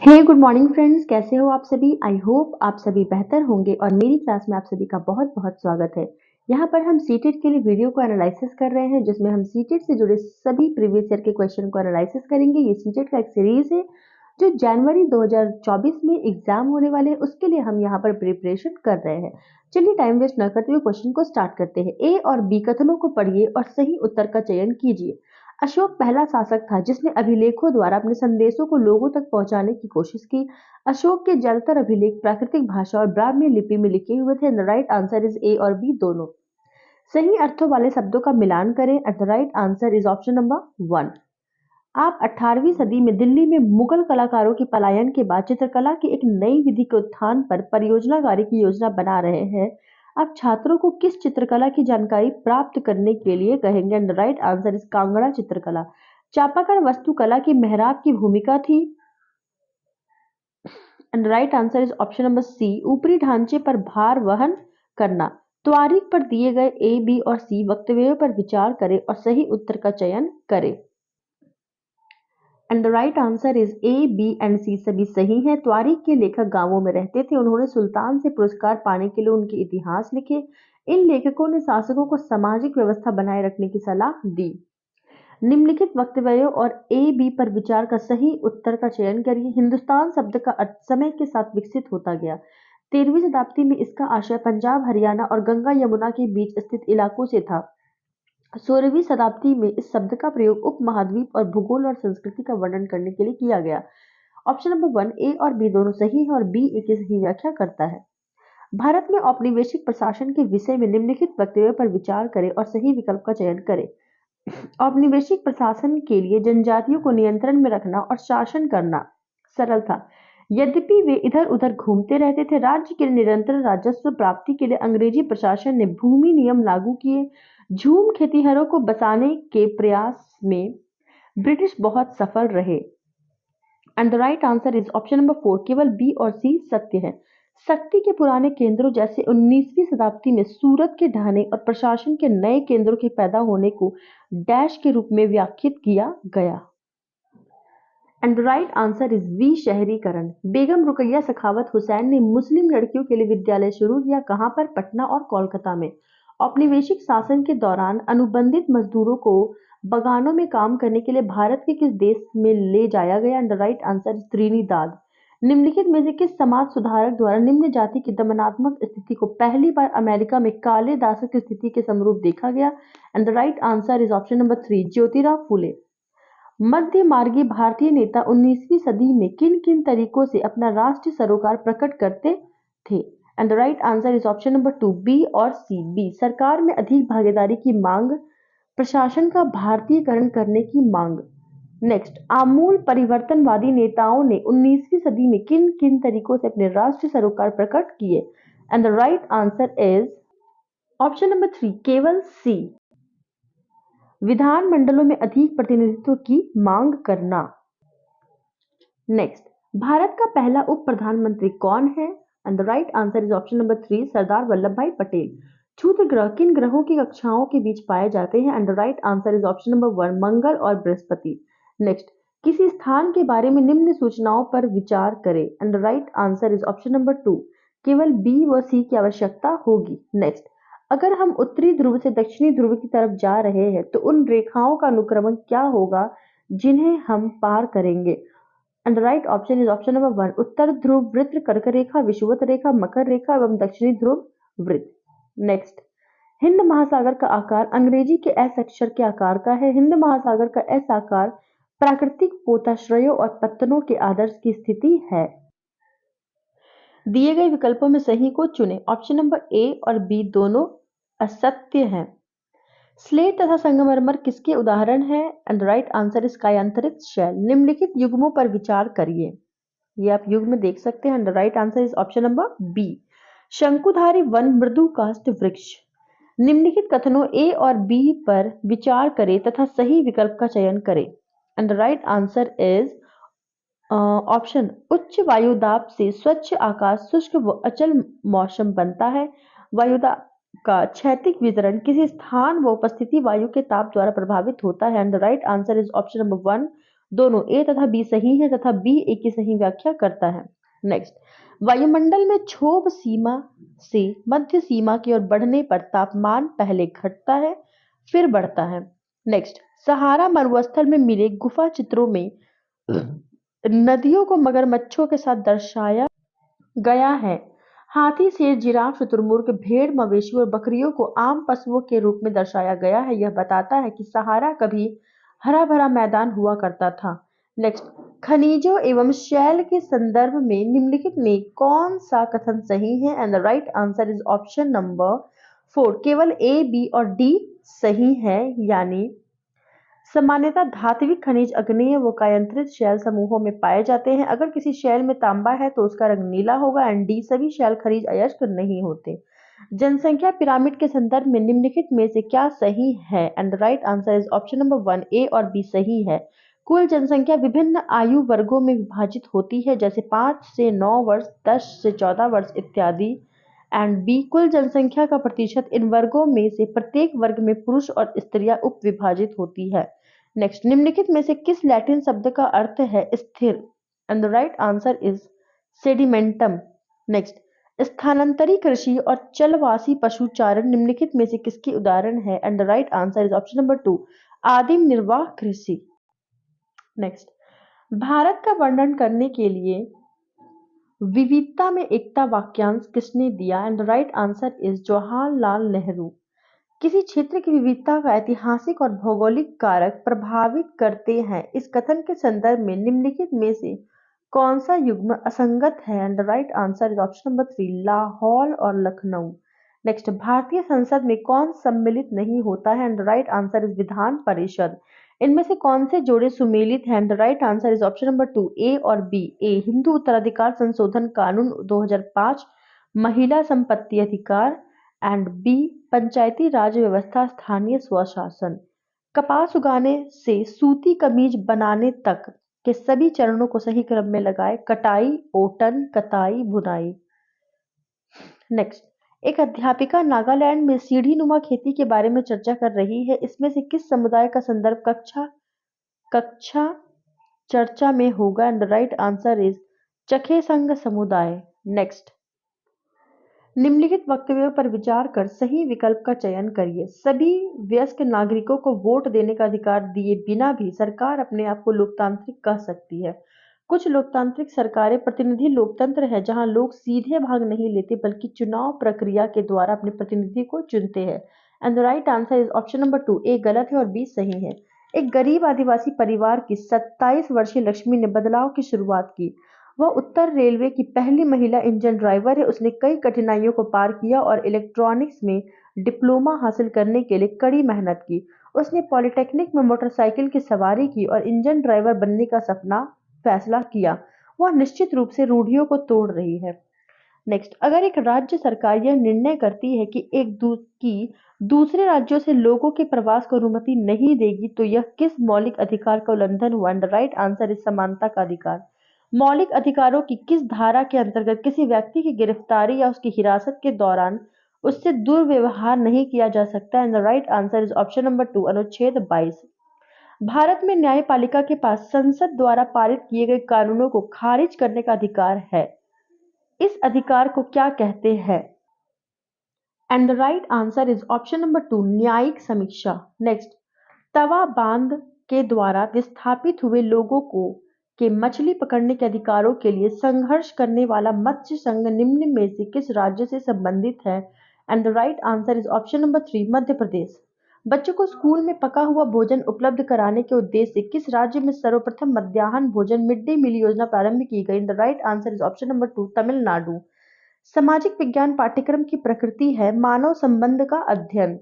हे good morning friends, कैसे हो आप सभी। आई होप आप सभी बेहतर होंगे और मेरी क्लास में आप सभी का बहुत बहुत स्वागत है। यहाँ पर हम सीटेट के लिए वीडियो को एनालिसिस कर रहे हैं, जिसमें हम सीटेट से जुड़े सभी प्रीवियस ईयर के क्वेश्चन को एनालिसिस करेंगे। ये सीटेट का एक सीरीज है जो जनवरी 2024 में एग्जाम होने वाले हैं, उसके लिए हम यहाँ पर प्रिपरेशन कर रहे हैं। चलिए टाइम वेस्ट न करते हुए क्वेश्चन को स्टार्ट करते हैं। ए और बी कथनों को पढ़िए और सही उत्तर का चयन कीजिए। अशोक पहला शासक था जिसने अभिलेखों द्वारा अपने संदेशों को लोगों तक पहुंचाने की कोशिश की। अशोक के ज्यादातर अभिलेख प्राकृतिक भाषा और ब्राह्मी लिपि में लिखे हुए थे। द राइट आंसर इज ए और बी दोनों। सही अर्थों वाले शब्दों का मिलान करें। The right answer is option number 1। आप 18वीं सदी में दिल्ली में मुगल कलाकारों के पलायन के बाद चित्रकला की एक नई विधि के उत्थान पर परियोजना कार्य की योजना बना रहे हैं। आप छात्रों को किस चित्रकला की जानकारी प्राप्त करने के लिए कहेंगे। And right answer is Kangra चित्रकला। चापाकल वास्तुकला की मेहराब की भूमिका थी। And right answer is option number C, ऊपरी ढांचे पर भार वहन करना। त्वारीख पर दिए गए ए, बी और सी वक्तव्यों पर विचार करें और सही उत्तर का चयन करें। And the right answer is A, B and C सभी सही हैं। त्वारीख के लेखक गांवों में रहते थे। उन्होंने सुल्तान से पुरस्कार पाने के लिए उनके इतिहास लिखे। इन लेखकों ने शासकों को सामाजिक व्यवस्था बनाए रखने की सलाह दी। निम्नलिखित वक्तव्यों और ए, बी पर विचार का सही उत्तर का चयन करिए। हिंदुस्तान शब्द का अर्थ समय के साथ विकसित होता गया। 13वीं शताब्दी में इसका आशय पंजाब, हरियाणा और गंगा यमुना के बीच स्थित इलाकों से था। 16वीं शताब्दी में इस शब्द का प्रयोग उपमहाद्वीप और भूगोल और संस्कृति का वर्णन करने के लिए किया गया। ऑप्शन नंबर 1 ए और बी दोनों सही है और बी ए की सही व्याख्या करता है। भारत में औपनिवेशिक प्रशासन के विषय में निम्नलिखित वक्तव्यों पर विचार करें और सही विकल्प का चयन करें। औपनिवेशिक प्रशासन के लिए जनजातियों को नियंत्रण में रखना और शासन करना सरल था। यद्यपि वे इधर उधर घूमते रहते थे। राज्य के निरंतर राजस्व प्राप्ति के लिए अंग्रेजी प्रशासन ने भूमि नियम लागू किए। झूम खेतिहरों को बसाने के प्रयास में ब्रिटिश बहुत सफल रहे। And the right answer is option number 4, केवल बी और सी सत्य है। शक्ति के पुराने केंद्रों जैसे 19वीं शताब्दी में सूरत के ढाने और प्रशासन के नए केंद्रों के पैदा होने को डैश के रूप में व्याख्यात किया गया। And the right answer is V, शहरीकरण। बेगम रुकैया सखावत हुसैन ने मुस्लिम लड़कियों के लिए विद्यालय शुरू किया। कहां पर? पटना और कोलकाता में। औपनिवेशिक शासन के दौरान अनुबंधित मजदूरों को बगानों में काम करने के लिए भारत के किस देश में ले जाया गया? And the right answer is Trinidad. निम्नलिखित में से किस समाज सुधारक द्वारा निम्न जाति की दमनात्मक स्थिति को पहली बार अमेरिका में काले दासक की स्थिति के समरूप देखा गया? And the right answer is option number 3, Jyotirao Phule. मध्य मार्गी भारतीय नेता 19वीं सदी में किन किन तरीकों से अपना राष्ट्रीय सरोकार प्रकट करते थे? And the right answer is option number 2, B और सी। बी, सरकार में अधिक भागीदारी की मांग, प्रशासन का भारतीयकरण करने की मांग। नेक्स्ट, आमूल परिवर्तनवादी नेताओं ने 19वीं सदी में किन किन तरीकों से अपने राष्ट्रीय सरोकार प्रकट किए? And the right answer is option number 3, केवल सी, विधानमंडलों में अधिक प्रतिनिधित्व की मांग करना। नेक्स्ट, भारत का पहला उप प्रधानमंत्री कौन है? And the right answer is option number 3, Sardar Vallabh भाई पटेल। क्षुद्र ग्रह किन ग्रहों की कक्षाओं के बीच पाए जाते हैं? And the right answer is option number 1, मंगल और बृहस्पति। नेक्स्ट, किसी स्थान के बारे में निम्न सूचनाओं पर विचार करें। And the right answer is option number 2, केवल बी व सी की आवश्यकता होगी। नेक्स्ट, अगर हम उत्तरी ध्रुव से दक्षिणी ध्रुव की तरफ जा रहे हैं तो उन रेखाओं का अनुक्रमण क्या होगा जिन्हें हम पार करेंगे? And the right option is option number 1, उत्तर ध्रुव वृत्त, कर्क रेखा, विषुवत रेखा, मकर रेखा एवं दक्षिणी ध्रुव वृत्त। नेक्स्ट, हिंद महासागर का आकार अंग्रेजी के एस अक्षर के आकार का है। हिंद महासागर का एस आकार प्राकृतिक पोताश्रयों और पत्तनों के आदर्श की स्थिति है। दिए गए विकल्पों में सही को चुनें। ऑप्शन नंबर ए और बी दोनों असत्य हैं। स्लेट तथा संगमरमर किसके उदाहरण हैं? एंड राइट आंसर इज कायांतरित शैल। निम्नलिखित युग्मों पर विचार करिए। ये आप युग्म में देख सकते हैं। And right answer is option number B, शंकुधारी वन, मृदु काष्ठ वृक्ष। निम्नलिखित कथनों ए और बी पर विचार करें तथा सही विकल्प का चयन करें। And right answer is option, उच्च वायुदाब से स्वच्छ आकाश, शुष्क व अचल मौसम बनता है। वायुदाब का क्षैतिज वितरण किसी स्थान व उपस्थिति वायु के ताप द्वारा प्रभावित होता है। And the right answer is option number 1, दोनों ए तथा बी सही है तथा बी ए की सही व्याख्या करता है। नेक्स्ट, वायुमंडल में क्षोभ सीमा से मध्य सीमा की ओर बढ़ने पर तापमान पहले घटता है फिर बढ़ता है। नेक्स्ट, सहारा मरुस्थल में मिले गुफा चित्रों में नदियों को मगरमच्छों के साथ दर्शाया गया है। हाथी, शेर, जिराफ, शुतुरमुर्ग, भेड़, मवेशी और बकरियों को आम पशुओं के रूप में दर्शाया गया है। यह बताता है कि सहारा कभी हरा भरा मैदान हुआ करता था। नेक्स्ट, खनिजों एवं शैल के संदर्भ में निम्नलिखित में कौन सा कथन सही है? And the right answer is option number 4। केवल ए, बी और डी सही है। यानी सामान्यतः धात्विक खनिज अग्नेय व कायांतरित शैल समूहों में पाए जाते हैं। अगर किसी शैल में तांबा है तो उसका रंग नीला होगा। एंड डी, सभी शैल खनिज अयस्क नहीं होते। जनसंख्या पिरामिड के संदर्भ में निम्नलिखित में से क्या सही है? And the right answer is option number 1, ए और बी सही है। कुल जनसंख्या विभिन्न आयु वर्गों में विभाजित होती है, जैसे 5 से 9 वर्ष, 10 से 14 वर्ष इत्यादि। एंड बी, कुल जनसंख्या का प्रतिशत इन वर्गों में से प्रत्येक वर्ग में पुरुष और स्त्रियां उप विभाजित होती है। नेक्स्ट, निम्नलिखित में से किस लैटिन शब्द का अर्थ है स्थिर? And the right answer is sedimentum. Next, स्थानांतरी कृषि और चलवासी पशुचारण निम्नलिखित में से किसके उदाहरण है? And the right answer is option number 2, आदिम निर्वाह कृषि। नेक्स्ट, भारत का वर्णन करने के लिए विविधता में एकता वाक्यांश किसने दिया? And the right answer is Jawaharlal Nehru. किसी क्षेत्र की विविधता का ऐतिहासिक और भौगोलिक कारक प्रभावित करते हैं। इस कथन के संदर्भ में निम्नलिखित में से कौन सा युग्म असंगत है? And the right answer is option number 3, Lahaul और लखनऊ। नेक्स्ट, भारतीय संसद में कौन सम्मिलित नहीं होता है? And the right answer is Vidhan Parishad. इनमें से कौन से जोड़े सुमेलित हैं? And the right answer is option number 2, ए और बी। ए, हिंदू उत्तराधिकार संशोधन कानून 2005, महिला संपत्ति अधिकार। एंड बी, पंचायती राज व्यवस्था, स्थानीय स्वशासन। कपास उगाने से सूती कमीज बनाने तक के सभी चरणों को सही क्रम में लगाएं। कटाई, ओटन, कताई, बुनाई। नेक्स्ट, एक अध्यापिका नागालैंड में सीढ़ीनुमा खेती के बारे में चर्चा कर रही है। इसमें से किस समुदाय का संदर्भ कक्षा चर्चा में होगा? And the right answer is Chakhesang समुदाय। नेक्स्ट, निम्नलिखित वक्तव्यों पर विचार कर सही विकल्प का चयन करिए। सभी वयस्क नागरिकों को वोट देने का अधिकार दिए बिना भी सरकार अपने आप को लोकतांत्रिक कह सकती है। कुछ लोकतांत्रिक सरकारें प्रतिनिधि लोकतंत्र है, जहां लोग सीधे भाग नहीं लेते बल्कि चुनाव प्रक्रिया के द्वारा अपने प्रतिनिधि को चुनते हैं। And the right answer is option number 2, ए गलत है और बी सही है। एक गरीब आदिवासी परिवार की 27 वर्षीय लक्ष्मी ने बदलाव की शुरुआत की। वह उत्तर रेलवे की पहली महिला इंजन ड्राइवर है। उसने कई कठिनाइयों को पार किया और इलेक्ट्रॉनिक्स में डिप्लोमा हासिल करने के लिए कड़ी मेहनत की। उसने पॉलिटेक्निक में मोटरसाइकिल की सवारी की और इंजन ड्राइवर बनने का सपना फैसला किया। वह निश्चित रूप से रूढ़ियों को तोड़ रही है। नेक्स्ट, अगर एक राज्य सरकार यह निर्णय करती है कि दूसरे राज्यों से लोगों के प्रवास को अनुमति नहीं देगी, तो यह किस मौलिक अधिकार का उल्लंघन हुआ? And the right answer is समानता का अधिकार। मौलिक अधिकारों की किस धारा के अंतर्गत किसी व्यक्ति की गिरफ्तारी या उसकी हिरासत के दौरान उससे दुर्व्यवहार नहीं किया जा सकता? And the right answer is option number 2, अनुच्छेद 22। भारत में न्यायपालिका के पास संसद द्वारा पारित किए गए कानूनों को खारिज करने का अधिकार है। इस अधिकार को क्या कहते हैं? And the right answer is option number 2, न्यायिक समीक्षा। नेक्स्ट, तवा बांध के द्वारा विस्थापित हुए लोगों को के मछली पकड़ने के अधिकारों के लिए संघर्ष करने वाला मत्स्य संघ निम्न में से किस राज्य से संबंधित है? And the right answer is option number 3, Madhya Pradesh. बच्चों को स्कूल में पका हुआ भोजन उपलब्ध कराने के उद्देश्य से किस राज्य में सर्वप्रथम मध्याह्न भोजन मिड डे मील योजना प्रारंभ की गई? The right answer is option number 2, Tamil Nadu. सामाजिक विज्ञान पाठ्यक्रम की प्रकृति है मानव संबंध का अध्ययन।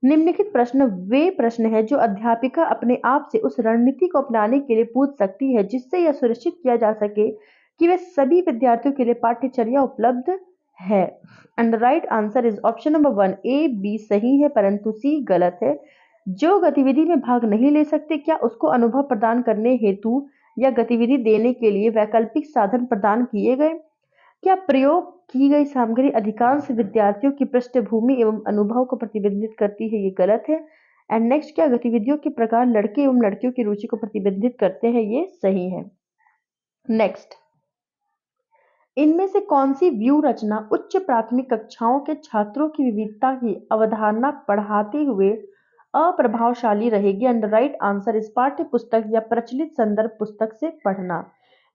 निम्नलिखित प्रश्न वे प्रश्न हैं जो अध्यापिका अपने आप से उस रणनीति को अपनाने के लिए पूछ सकती है जिससे यह सुनिश्चित किया जा सके कि वे सभी विद्यार्थियों के लिए पाठ्यचर्या उपलब्ध है। And the right answer is option number 1, A B सही है परंतु सी गलत है। जो गतिविधि में भाग नहीं ले सकते, क्या उसको अनुभव प्रदान करने हेतु या गतिविधि देने के लिए वैकल्पिक साधन प्रदान किए गए? क्या प्रयोग की गई सामग्री अधिकांश विद्यार्थियों की पृष्ठभूमि एवं अनुभव को प्रतिबिंबित करती है? ये गलत है। एंड नेक्स्ट, क्या गतिविधियों के प्रकार लड़के एवं लड़कियों की रुचि को प्रतिबंधित करते हैं? ये सही है। नेक्स्ट, इनमें से कौन सी व्यू रचना उच्च प्राथमिक कक्षाओं के छात्रों की विविधता की अवधारणा पढ़ाते हुए अप्रभावशाली रहेगी? एंड राइट आंसर इस पाठ्य पुस्तक या प्रचलित संदर्भ पुस्तक से पढ़ना।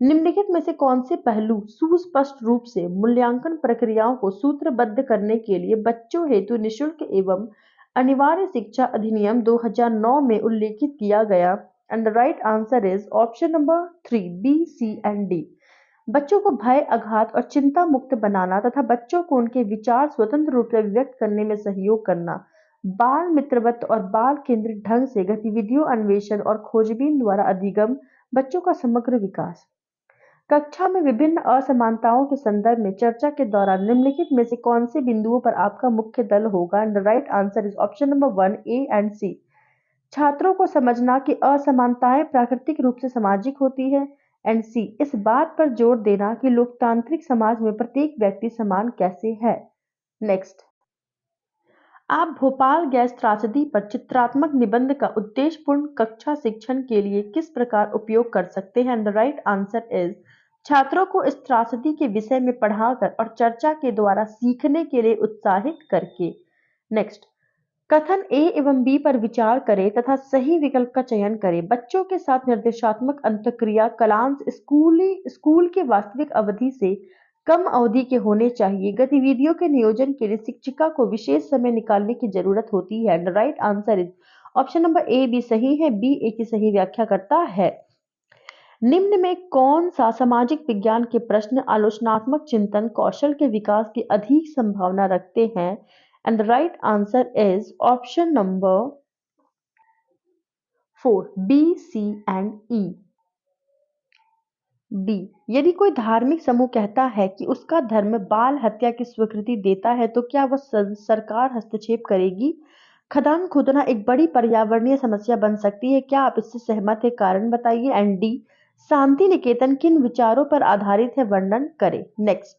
निम्नलिखित में से कौन से पहलू सुस्पष्ट रूप से मूल्यांकन प्रक्रियाओं को सूत्रबद्ध करने के लिए बच्चों हेतु निशुल्क एवं अनिवार्य शिक्षा अधिनियम 2009 में उल्लेखित किया गया? And right answer is option number 3 B, C and D. बच्चों को भय, आघात और चिंता मुक्त बनाना तथा बच्चों को उनके विचार स्वतंत्र रूप से व्यक्त करने में सहयोग करना, बाल मित्रवत और बाल केंद्रित ढंग से गतिविधियों, अन्वेषण और खोजबीन द्वारा अधिगम, बच्चों का समग्र विकास। कक्षा में विभिन्न असमानताओं के संदर्भ में चर्चा के दौरान निम्नलिखित में से कौन से बिंदुओं पर आपका मुख्य दल होगा? And the right answer is option number 1 A and C. छात्रों को समझना कि असमानताएं प्राकृतिक रूप से सामाजिक होती है। एंड सी, इस बात पर जोर देना कि लोकतांत्रिक समाज में प्रत्येक व्यक्ति समान कैसे है। नेक्स्ट, आप भोपाल गैस त्रासदी पर चित्रात्मक निबंध का उद्देश्यपूर्ण कक्षा शिक्षण के लिए किस प्रकार उपयोग कर सकते हैं? द राइट आंसर इज, छात्रों को इस त्रासदी के विषय में पढ़ाकर और चर्चा के द्वारा सीखने के लिए उत्साहित करके। नेक्स्ट, कथन ए एवं बी पर विचार करें तथा सही विकल्प का चयन करें। बच्चों के साथ निर्देशात्मक अंतःक्रिया कालांश स्कूल के वास्तविक अवधि से कम अवधि के होने चाहिए। गतिविधियों के नियोजन के लिए शिक्षिका को विशेष समय निकालने की जरूरत होती है। The right answer is option number A B सही है, बी ए की सही व्याख्या करता है। निम्न में कौन सा सामाजिक विज्ञान के प्रश्न आलोचनात्मक चिंतन कौशल के विकास की अधिक संभावना रखते हैं? And the right answer is option number 4 B, C and E. B, यदि कोई धार्मिक समूह कहता है कि उसका धर्म बाल हत्या की स्वीकृति देता है तो क्या वह सरकार हस्तक्षेप करेगी? खदान खोदना एक बड़ी पर्यावरणीय समस्या बन सकती है, क्या आप इससे सहमत हैं? कारण बताइए। एंड डी, शांति निकेतन किन विचारों पर आधारित है? वर्णन करें। नेक्स्ट,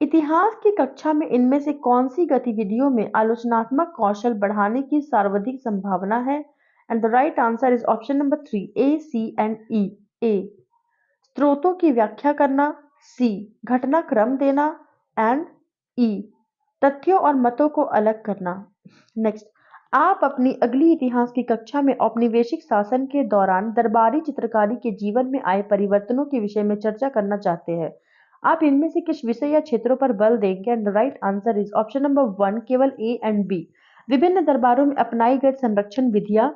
इतिहास की कक्षा में इनमें से कौन सी गतिविधियों में आलोचनात्मक कौशल बढ़ाने की सर्वाधिक संभावना है? And the right answer is option number 3 A, C and E. A, स्रोतों की व्याख्या करना, सी, घटनाक्रम देना एंड ई, तथ्यों और मतों को अलग करना। नेक्स्ट, आप अपनी अगली इतिहास की कक्षा में औपनिवेशिक शासन के दौरान दरबारी चित्रकारी के जीवन में आए परिवर्तनों के विषय में चर्चा करना चाहते हैं। आप इनमें से किस विषय या क्षेत्रों पर बल देंगे? And the right answer is option number 1 केवल ए एंड बी, विभिन्न दरबारों में अपनाई गई संरक्षण विधियां।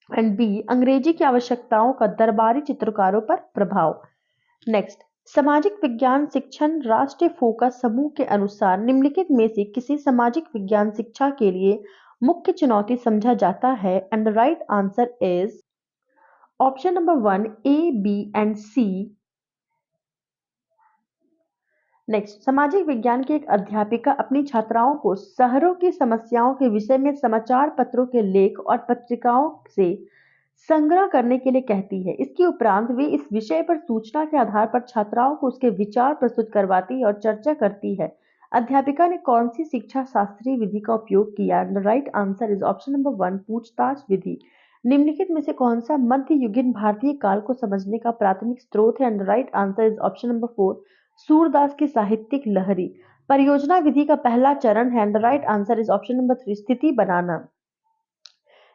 एंड बी, अंग्रेजी की आवश्यकताओं का दरबारी चित्रकारों पर प्रभाव। नेक्स्ट, सामाजिक विज्ञान शिक्षण राष्ट्रीय फोकस समूह के अनुसार निम्नलिखित में से किसी सामाजिक विज्ञान शिक्षा के लिए मुख्य चुनौती समझा जाता है? And the right answer is option number 1 A, B and C. Next, सामाजिक विज्ञान की एक अध्यापिका अपनी छात्राओं को शहरों की समस्याओं के विषय में समाचार पत्रों के लेख और पत्रिकाओं से संग्रह करने के लिए कहती है। इसके उपरांत वे इस विषय पर सूचना के आधार पर छात्राओं को उसके विचार प्रस्तुत करवाती है और चर्चा करती है। अध्यापिका ने कौन सी शिक्षा शास्त्रीय विधि का उपयोग किया? The right answer is option number 1 पूछताछ विधि। निम्नलिखित में से कौन सा मध्ययुगीन भारतीय काल को समझने का प्राथमिक स्रोत है? And the right answer is option number 4 Surdas की साहित्यिक लहरी। परियोजना विधि का पहला चरण है। The right answer is option number 3 स्थिति बनाना।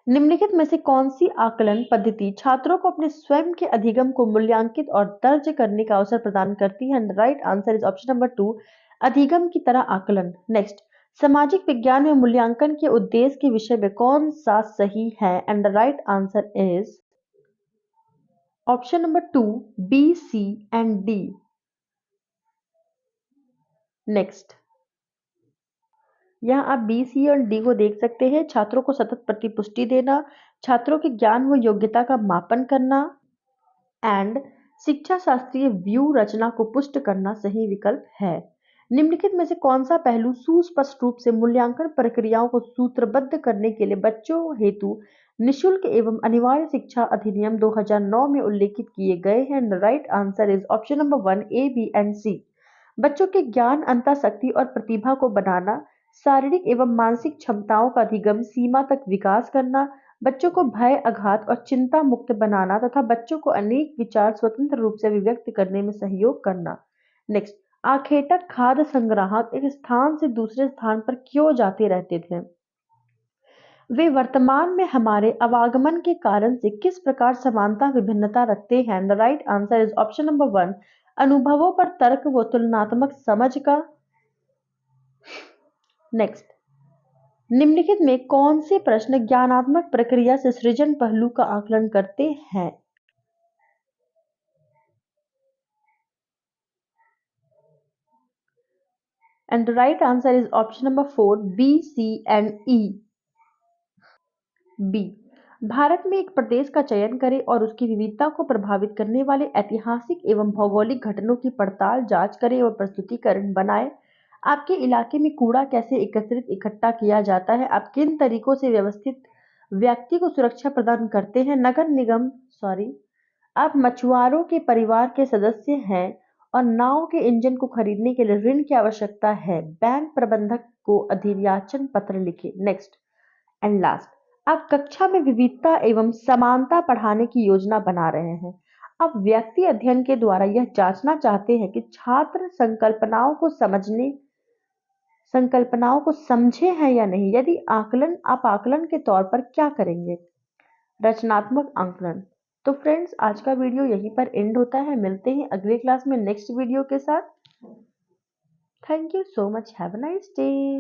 निम्नलिखित में से कौन सी आकलन पद्धति छात्रों को अपने स्वयं के अधिगम को मूल्यांकित और दर्ज करने का अवसर प्रदान करती है? Right answer is option number 2 अधिगम की तरह आकलन। नेक्स्ट, सामाजिक विज्ञान में मूल्यांकन के उद्देश्य के विषय में कौन सा सही है? And the right answer is option number 2 B, C and D. Next, यहाँ आप बी, सी और डी को देख सकते हैं। छात्रों को सतत प्रतिपुष्टि देना, छात्रों के ज्ञान व योग्यता का मापन करना एंड शिक्षा शास्त्रीय व्यू रचना को पुष्ट करना सही विकल्प है। निम्नलिखित में से कौन सा पहलू सुस्पष्ट रूप से मूल्यांकन प्रक्रियाओं को सूत्रबद्ध करने के लिए बच्चों हेतु निशुल्क एवं अनिवार्य शिक्षा अधिनियम 2009 में उल्लेखित किए गए हैं? Right answer is option number 1 A, B and C. बच्चों के ज्ञान, अंतःशक्ति और प्रतिभा को बनाना, शारीरिक एवं मानसिक क्षमताओं का अधिगम सीमा तक विकास करना, बच्चों को भय, आघात और चिंता मुक्त बनाना तथा बच्चों को अनेक विचार स्वतंत्र रूप से अभिव्यक्त करने में सहयोग करना। नेक्स्ट, आखेटक खाद्य संग्राहक एक स्थान से दूसरे स्थान पर क्यों जाते रहते थे? वे वर्तमान में हमारे आवागमन के कारण से किस प्रकार समानता विभिन्नता रखते हैं? The right answer is option number one, अनुभवों पर तर्क व तुलनात्मक समझ का। नेक्स्ट, निम्नलिखित में कौन से प्रश्न ज्ञानात्मक प्रक्रिया से सृजन पहलू का आकलन करते हैं? And the right answer is option number four, B, C and E. B, Bharat में एक प्रदेश का चयन करें और उसकी विविधता को प्रभावित करने वाले ऐतिहासिक एवं भौगोलिक घटनाओं की पड़ताल जांच करें और प्रस्तुतिकरण बनाएं। आपके इलाके में कूड़ा कैसे एकत्रित इकट्ठा किया जाता है? आप किन तरीकों से व्यवस्थित व्यक्ति को सुरक्षा प्रदान करते हैं? नगर निगम सॉरी आप मछुआरों के परिवार के सदस्य हैं और नाव के इंजन को खरीदने के लिए ऋण की आवश्यकता है। बैंक प्रबंधक को अधियाचन पत्र लिखें। नेक्स्ट एंड लास्ट, आप कक्षा में विविधता एवं समानता पढ़ाने की योजना बना रहे हैं। आप व्यक्ति अध्ययन के द्वारा यह जांचना चाहते हैं कि छात्र संकल्पनाओं को समझे हैं या नहीं। यदि आप आकलन के तौर पर क्या करेंगे? रचनात्मक आकलन। तो फ्रेंड्स, आज का वीडियो यहीं पर एंड होता है। मिलते हैं अगले क्लास में नेक्स्ट वीडियो के साथ। Thank you so much, have a nice day.